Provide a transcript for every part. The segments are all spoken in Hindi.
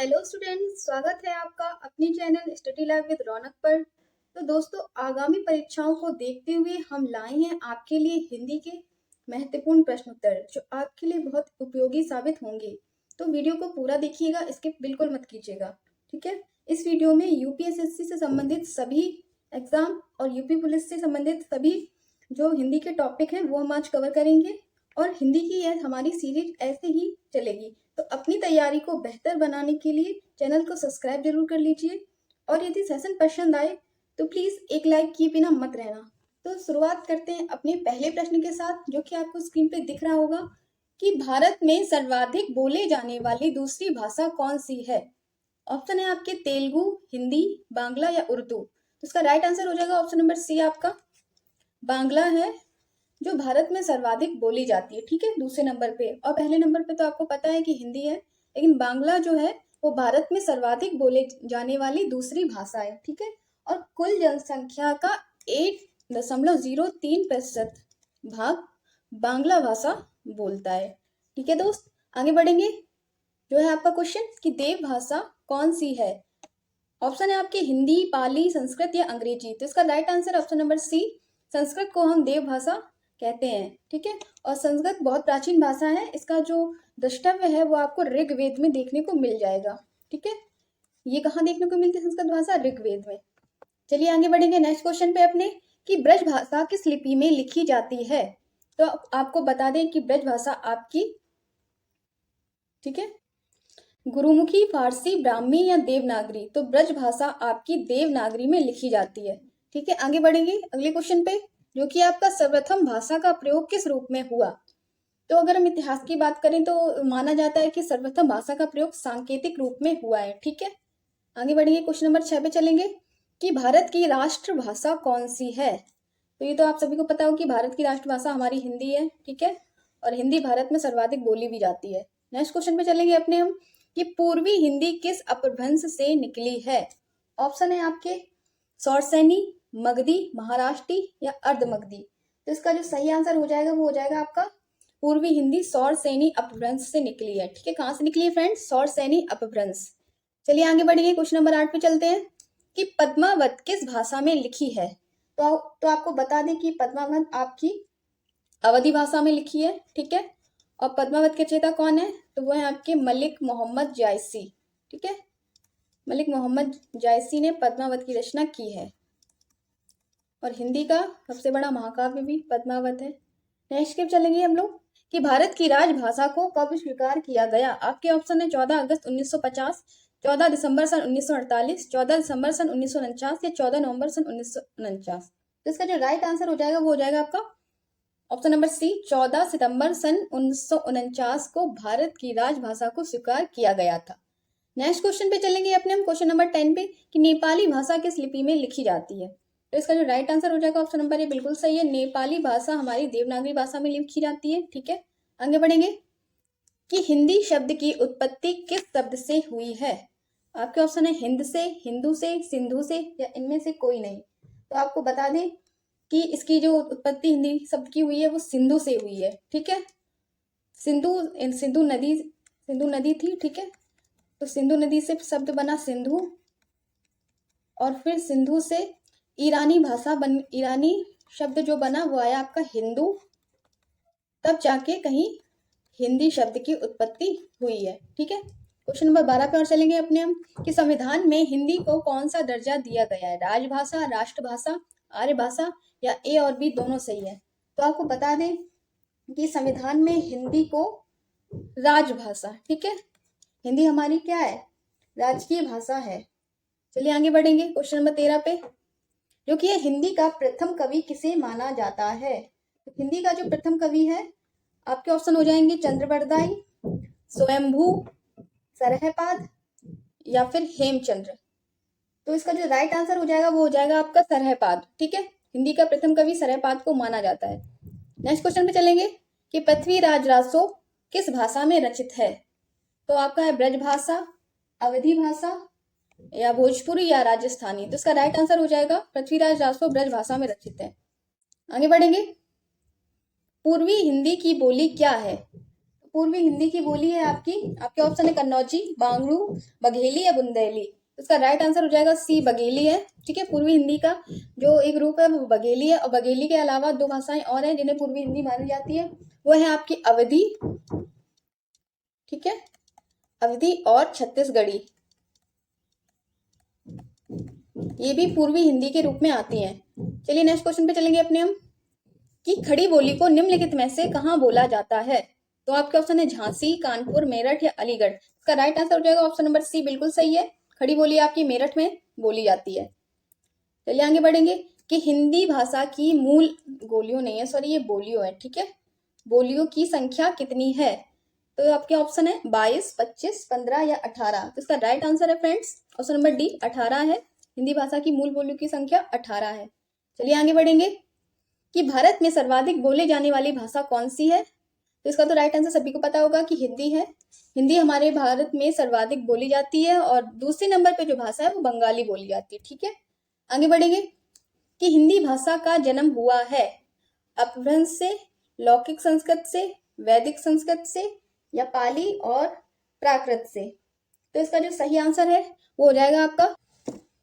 हेलो स्टूडेंट्स, स्वागत है आपका अपने चैनल स्टडी लैब विद रौनक पर। तो दोस्तों, आगामी परीक्षाओं को देखते हुए हम लाए हैं आपके लिए हिंदी के महत्वपूर्ण प्रश्न उत्तर जो आपके लिए बहुत उपयोगी साबित होंगे। तो वीडियो को पूरा देखिएगा, स्किप बिल्कुल मत कीजिएगा। ठीक है। इस वीडियो में यूपीएसएससी से संबंधित सभी एग्जाम और यूपी पुलिस से संबंधित सभी जो हिंदी के टॉपिक हैं वो हम आज कवर करेंगे और हिंदी की यह हमारी सीरीज ऐसे ही चलेगी। तो अपनी तैयारी को बेहतर बनाने के लिए चैनल को सब्सक्राइब जरूर कर लीजिए और यदि सेशन पसंद आए तो प्लीज एक लाइक किए बिना मत रहना। तो शुरुआत करते हैं अपने पहले प्रश्न के साथ, जो कि आपको स्क्रीन पे दिख रहा होगा कि भारत में सर्वाधिक बोले जाने वाली दूसरी भाषा कौन सी है। ऑप्शन है आपके तेलुगु, हिंदी, बांग्ला या उर्दू। तो इसका राइट आंसर हो जाएगा ऑप्शन नंबर सी आपका, बांग्ला है जो भारत में सर्वाधिक बोली जाती है। ठीक है, दूसरे नंबर पे। और पहले नंबर पे तो आपको पता है कि हिंदी है, लेकिन बांग्ला जो है वो भारत में सर्वाधिक बोले जाने वाली दूसरी भाषा है। ठीक है। और कुल जनसंख्या का 8.03% भाग बांग्ला भाषा बोलता है। ठीक है दोस्त, आगे बढ़ेंगे। जो है आपका क्वेश्चन कि देव भाषा कौन सी है। ऑप्शन है आपके हिंदी, पाली, संस्कृत या अंग्रेजी। तो इसका right answer option number C, Sanskrit को हम देव भाषा कहते हैं। ठीक है। और संस्कृत बहुत प्राचीन भाषा है, इसका जो द्रष्टव्य है वो आपको ऋग्वेद में देखने को मिल जाएगा। ठीक है, ये कहाँ देखने को मिलती है संस्कृत भाषा? ऋग्वेद में। चलिए आगे बढ़ेंगे नेक्स्ट क्वेश्चन पे अपने कि ब्रज भाषा किस लिपि में लिखी जाती है। तो आपको बता दें कि ब्रज भाषा आपकी, ठीक है, गुरुमुखी, फारसी, ब्राह्मी या देवनागरी। तो ब्रज भाषा आपकी देवनागरी में लिखी जाती है। ठीक है, आगे बढ़ेंगे अगले क्वेश्चन पे, जो कि आपका सर्वप्रथम भाषा का प्रयोग किस रूप में हुआ। तो अगर हम इतिहास की बात करें तो माना जाता है कि सर्वप्रथम भाषा का प्रयोग सांकेतिक रूप में हुआ है। ठीक है, आगे बढ़ेंगे क्वेश्चन नंबर 6 पे चलेंगे कि भारत की राष्ट्रभाषा कौन सी है। तो ये तो आप सभी को पता हो कि भारत की राष्ट्रभाषा हमारी हिंदी है। ठीक है, और हिंदी भारत में सर्वाधिक बोली भी जाती है। नेक्स्ट क्वेश्चन पे चलेंगे अपने हम कि पूर्वी हिंदी किस अपभ्रंश से निकली है। ऑप्शन है आपके सौरसैनी, मगधी, महाराष्ट्री या अर्धमगधी। तो इसका जो सही आंसर हो जाएगा वो हो जाएगा आपका पूर्वी हिंदी सौरसैनी अपभ्रंश से निकली है। ठीक है, कहां से निकली है फ्रेंड्स? सौरसैनी अपभ्रंश। चलिए आगे बढ़ेंगे, क्वेश्चन नंबर 8 पे चलते हैं कि पद्मावत किस भाषा में लिखी है। तो आपको बता दें कि पद्मावत आपकी अवधी भाषा में लिखी है। ठीक है, और पद्मावत के रचयिता कौन है? तो वो है आपके मलिक मोहम्मद जायसी। ठीक है, मलिक मोहम्मद जायसी ने पद्मावत की रचना की है और हिंदी का सबसे बड़ा महाकाव्य भी पद्मावत है। नेक्स्ट के चलेंगे हम लोग कि भारत की राजभाषा को कब स्वीकार किया गया। आपके ऑप्शन है 14 अगस्त 1950, 14 दिसंबर सन 1948, 14 दिसंबर सन 1949 या 14 नवंबर सन 1949। तो इसका जो राइट आंसर हो जाएगा वो हो जाएगा आपका ऑप्शन नंबर सी, 14 सितंबर सन 1949 को भारत की राजभाषा को स्वीकार किया गया था। नेक्स्ट क्वेश्चन पे चलेंगे अपने हम क्वेश्चन नंबर 10 पे कि नेपाली भाषा किस लिपि में लिखी जाती है। तो इसका जो राइट आंसर हो जाएगा ऑप्शन नंबर ए बिल्कुल सही है, नेपाली भाषा हमारी देवनागरी भाषा में लिखी जाती है। ठीक है, आगे बढ़ेंगे कि हिंदी शब्द की उत्पत्ति किस शब्द से हुई है। आपके ऑप्शन है हिंद से, हिंदू से, सिंधु से या इनमें से कोई नहीं। तो आपको बता दें कि इसकी जो उत्पत्ति हिंदी शब्द की हुई है वो सिंधु से हुई है। ठीक है, सिंधु सिंधु नदी थी। ठीक है, तो सिंधु नदी से शब्द बना सिंधु, और फिर सिंधु से ईरानी शब्द जो बना वो आया आपका हिंदू, तब जाके कहीं हिंदी शब्द की उत्पत्ति हुई है। ठीक है, क्वेश्चन नंबर 12 पे और चलेंगे अपने हम कि संविधान में हिंदी को कौन सा दर्जा दिया गया है। राजभाषा, राष्ट्रभाषा, आर्य भाषा या ए और बी दोनों सही है। तो आपको बता दें कि संविधान में हिंदी को राजभाषा, ठीक है, हिंदी हमारी क्या है? राजकीय भाषा है। चलिए आगे बढ़ेंगे क्वेश्चन नंबर 13 पे, जो कि हिंदी का प्रथम कवि किसे माना जाता है। तो हिंदी का जो प्रथम कवि है आपके ऑप्शन हो जाएंगे चंद्रबरदाई, स्वयंभू, सरहपाद या फिर हेमचंद्र। तो इसका जो राइट आंसर हो जाएगा वो हो जाएगा आपका सरहपाद। ठीक है, हिंदी का प्रथम कवि सरहपाद को माना जाता है। नेक्स्ट क्वेश्चन पे चलेंगे कि पृथ्वीराज रासो किस भाषा में रचित है। तो आपका है ब्रज भाषा, अवधी भाषा या भोजपुरी या राजस्थानी। तो इसका राइट आंसर हो जाएगा पृथ्वीराज रासो ब्रज भाषा में रचित है। आगे बढ़ेंगे, पूर्वी हिंदी की बोली क्या है। पूर्वी हिंदी की बोली है आपके ऑप्शन है कन्नौजी, बांगड़ू, बघेली या बुंदेली। तो इसका राइट आंसर हो जाएगा सी, बघेली है। ठीक है, पूर्वी हिंदी का जो एक रूप है वो बघेली है, और बघेली के अलावा दो भाषाएं और हैं जिन्हें पूर्वी हिंदी मानी जाती है, वो है आपकी अवधी, ठीक है, अवधी और छत्तीसगढ़ी, ये भी पूर्वी हिंदी के रूप में आती हैं। चलिए नेक्स्ट क्वेश्चन पे चलेंगे अपने हम, कि खड़ी बोली को निम्नलिखित में से कहाँ बोला जाता है। तो आपके ऑप्शन है झांसी, कानपुर, मेरठ या अलीगढ़। इसका राइट आंसर हो जाएगा ऑप्शन नंबर सी, बिल्कुल सही है। खड़ी बोली आपकी मेरठ में बोली जाती है। चलिए आगे बढ़ेंगे, कि हिंदी भाषा की मूल बोलियों नहीं है, सॉरी ये बोलियों है, ठीक है, बोलियों की संख्या कितनी है। तो आपके ऑप्शन है 22, 25, 15 या 18। तो इसका राइट आंसर है फ्रेंड्स ऑप्शन नंबर डी, 18 है। हिंदी भाषा की मूल बोलियों की संख्या 18 है। चलिए आगे बढ़ेंगे, कि भारत में सर्वाधिक बोले जाने वाली भाषा कौन सी है। तो इसका तो राइट आंसर सभी को पता होगा कि हिंदी है। हिंदी हमारे भारत में सर्वाधिक बोली जाती है, और दूसरे नंबर पे जो भाषा है वो बंगाली बोली जाती है। ठीक है, आगे बढ़ेंगे, कि हिंदी भाषा का जन्म हुआ है अपभ्रंश से, लौकिक संस्कृत से, वैदिक संस्कृत से या पाली और प्राकृत से। तो इसका जो सही आंसर है वो हो जाएगा आपका,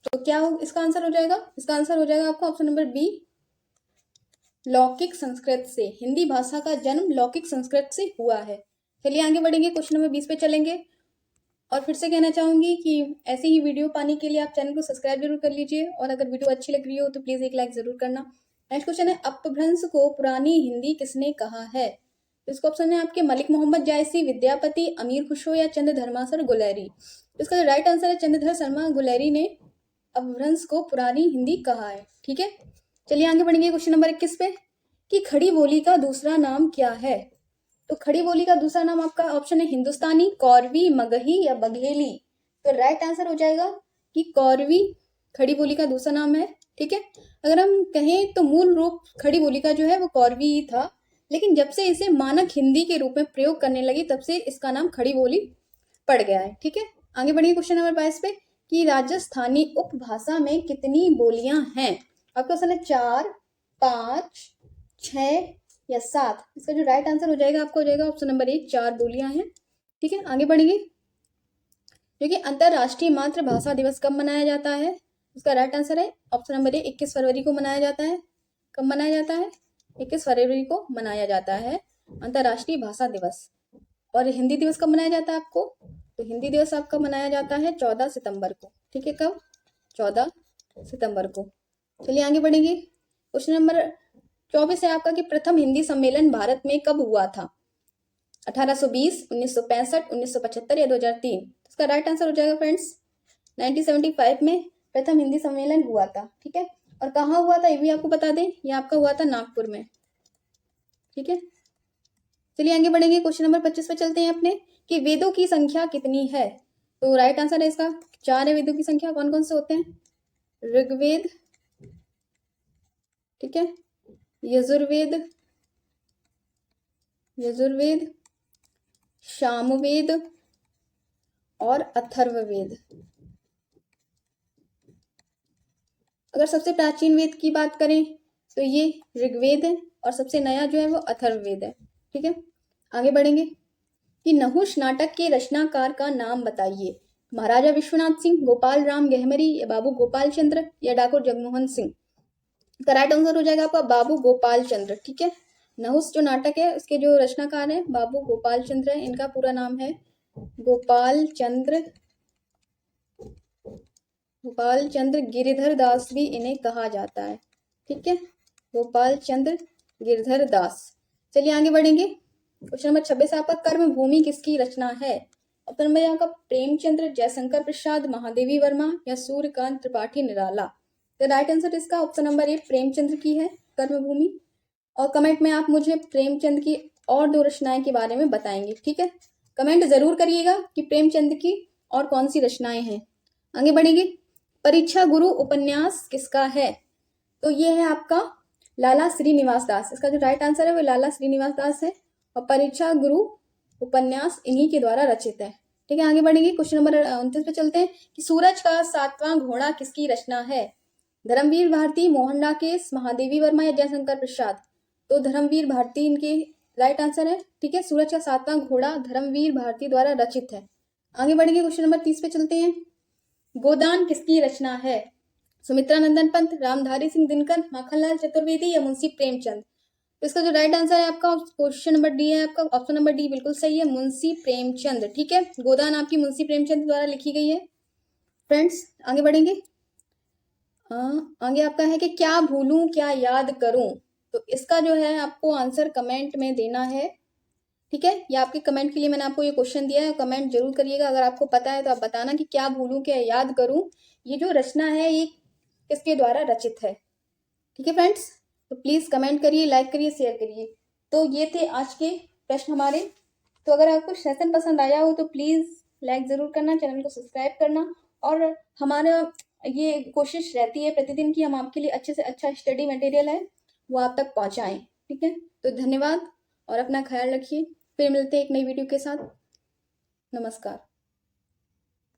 तो क्या हो इसका आंसर हो जाएगा, इसका आंसर हो जाएगा आपका ऑप्शन नंबर बी, लौकिक संस्कृत से। हिंदी भाषा का जन्म लौकिक संस्कृत से हुआ है। चलिए आगे बढ़ेंगे, क्वेश्चन नंबर 20 पे चलेंगे। और फिर से कहना चाहूंगी कि ऐसी ही वीडियो पाने के लिए आप चैनल को सब्सक्राइब जरूर कर लीजिए, और अगर वीडियो अच्छी लग रही हो तो प्लीज एक लाइक जरूर करना। नेक्स्ट क्वेश्चन है, अपभ्रंश को पुरानी हिंदी किसने कहा है। तो इसका ऑप्शन है आपके मलिक मोहम्मद जायसी, विद्यापति, अमीर खुसरो या चंद्रधर्मासर गुलेरी। तो इसका जो राइट आंसर है चंद्रधर शर्मा गुलेरी ने अपभ्रंश को पुरानी हिंदी कहा है। ठीक है, चलिए आगे बढ़ेंगे क्वेश्चन नंबर 21 पे, कि खड़ी बोली का दूसरा नाम क्या है। तो खड़ी बोली का दूसरा नाम आपका ऑप्शन है हिंदुस्तानी, कौरवी, मगही या बघेली। तो राइट आंसर हो जाएगा कि कौरवी खड़ी बोली का दूसरा नाम है। ठीक है, अगर हम कहें तो मूल रूप खड़ी बोली का जो है वो कौरवी ही था, लेकिन जब से इसे मानक हिंदी के रूप में प्रयोग करने लगी तब से इसका नाम खड़ी बोली पड़ गया है। ठीक है, आगे बढ़िए क्वेश्चन नंबर 22 पे, कि राजस्थानी उपभाषा में कितनी बोलियां हैं। आपका ऑप्शन है 4, 5, 6 या 7। इसका जो राइट आंसर हो जाएगा आपका हो जाएगा ऑप्शन नंबर 1, 4 बोलियां हैं। ठीक है, आगे बढ़ेंगे, जो कि अंतरराष्ट्रीय मातृभाषा दिवस कब मनाया जाता है। इसका राइट आंसर है ऑप्शन नंबर 1, 21 फरवरी को मनाया जाता है। कब मनाया जाता है, 21 फरवरी को मनाया जाता है अंतरराष्ट्रीय भाषा दिवस। और हिंदी दिवस कब मनाया जाता है आपको, तो हिंदी दिवस आपका मनाया जाता है 14 सितंबर को। ठीक है, कब, 14 सितंबर को। चलिए आगे बढ़ेंगे, क्वेश्चन नंबर 24 है आपका, कि प्रथम हिंदी सम्मेलन भारत में कब हुआ था। 1820, 1965, 1975 या 2003। इसका राइट आंसर हो जाएगा फ्रेंड्स 1975 में प्रथम हिंदी सम्मेलन हुआ था। ठीक है, और कहाँ हुआ था ये भी आपको बता दें, ये आपका हुआ था नागपुर में। ठीक है, चलिए आगे बढ़ेंगे, क्वेश्चन नंबर 25 पे चलते हैं अपने, कि वेदों की संख्या कितनी है। तो राइट आंसर है इसका 4 है वेदों की संख्या। कौन कौन से होते हैं, ऋग्वेद, ठीक है, यजुर्वेद, सामवेद और अथर्ववेद। अगर सबसे प्राचीन वेद की बात करें तो ये ऋग्वेद है, और सबसे नया जो है वो अथर्ववेद है। ठीक है, आगे बढ़ेंगे, कि नहुष नाटक के रचनाकार का नाम बताइए। महाराजा विश्वनाथ सिंह, गोपाल राम गहमरी या बाबू गोपाल चंद्र या डाकुर जगमोहन सिंह। इसका राइट आंसर हो जाएगा आपका बाबू गोपाल चंद्र। ठीक है, नहुष जो नाटक है उसके जो रचनाकार हैं बाबू गोपाल चंद्र है। इनका पूरा नाम है गोपाल चंद्र गिरधर दास भी इन्हें कहा जाता है। ठीक है, गोपाल चंद्र गिरधर दास। चलिए आगे बढ़ेंगे, क्वेश्चन नंबर 26 आपका, कर्म भूमि किसकी रचना है। ऑप्शन नंबर आपका प्रेमचंद्र, जयशंकर प्रसाद, महादेवी वर्मा या सूर्यकांत त्रिपाठी निराला। तो राइट आंसर इसका ऑप्शन नंबर 1, प्रेमचंद्र की है कर्मभूमि। और कमेंट में आप मुझे प्रेमचंद की और 2 रचनाएं के बारे में बताएंगे। ठीक है, कमेंट जरूर करिएगा कि प्रेमचंद की और कौन सी रचनाएं हैं। आगे बढ़ेंगे, परीक्षा गुरु उपन्यास किसका है। तो ये है आपका लाला श्रीनिवास दास। इसका जो राइट आंसर है वो लाला श्रीनिवास दास है, और परीक्षा गुरु उपन्यास इन्हीं के द्वारा रचित है। ठीक है, आगे बढ़ेंगे, क्वेश्चन नंबर 29 पे चलते हैं, कि सूरज का 7वां घोड़ा किसकी रचना है। धर्मवीर भारती, मोहन राकेश, महादेवी वर्मा या जयशंकर प्रसाद। तो धर्मवीर भारती इनके राइट आंसर है। ठीक है, सूरज का सातवां घोड़ा धर्मवीर भारती द्वारा रचित है। आगे बढ़ेंगे, क्वेश्चन नंबर 30 पे चलते हैं। गोदान किसकी रचना है? सुमित्रा नंदन पंत, रामधारी सिंह दिनकर, माखनलाल चतुर्वेदी या मुंशी प्रेमचंद? तो इसका जो राइट आंसर है आपका क्वेश्चन नंबर डी है, आपका ऑप्शन नंबर डी बिल्कुल सही है, मुंशी प्रेमचंद। ठीक है, गोदान आपकी मुंशी प्रेमचंद द्वारा लिखी गई है। फ्रेंड्स आगे बढ़ेंगे। आगे आपका है कि क्या भूलूं क्या याद करूं। तो इसका जो है आपको आंसर कमेंट में देना है। ठीक है, ये आपके कमेंट के लिए मैंने आपको ये क्वेश्चन दिया है, कमेंट जरूर करिएगा। अगर आपको पता है तो आप बताना कि क्या भूलूं क्या याद करूं, ये जो रचना है ये किसके द्वारा रचित है। ठीक है फ्रेंड्स, तो प्लीज कमेंट करिए, लाइक करिए, शेयर करिए। तो ये थे आज के प्रश्न हमारे। तो अगर आपको सेशन पसंद आया हो तो प्लीज लाइक जरूर करना, चैनल को सब्सक्राइब करना। और हमारा ये कोशिश रहती है प्रतिदिन की हम आपके लिए अच्छे से अच्छा स्टडी मटेरियल है वो आप तक पहुंचाएं। ठीक है, तो धन्यवाद और अपना ख्याल रखिए। फिर मिलते हैं एक नई वीडियो के साथ। नमस्कार।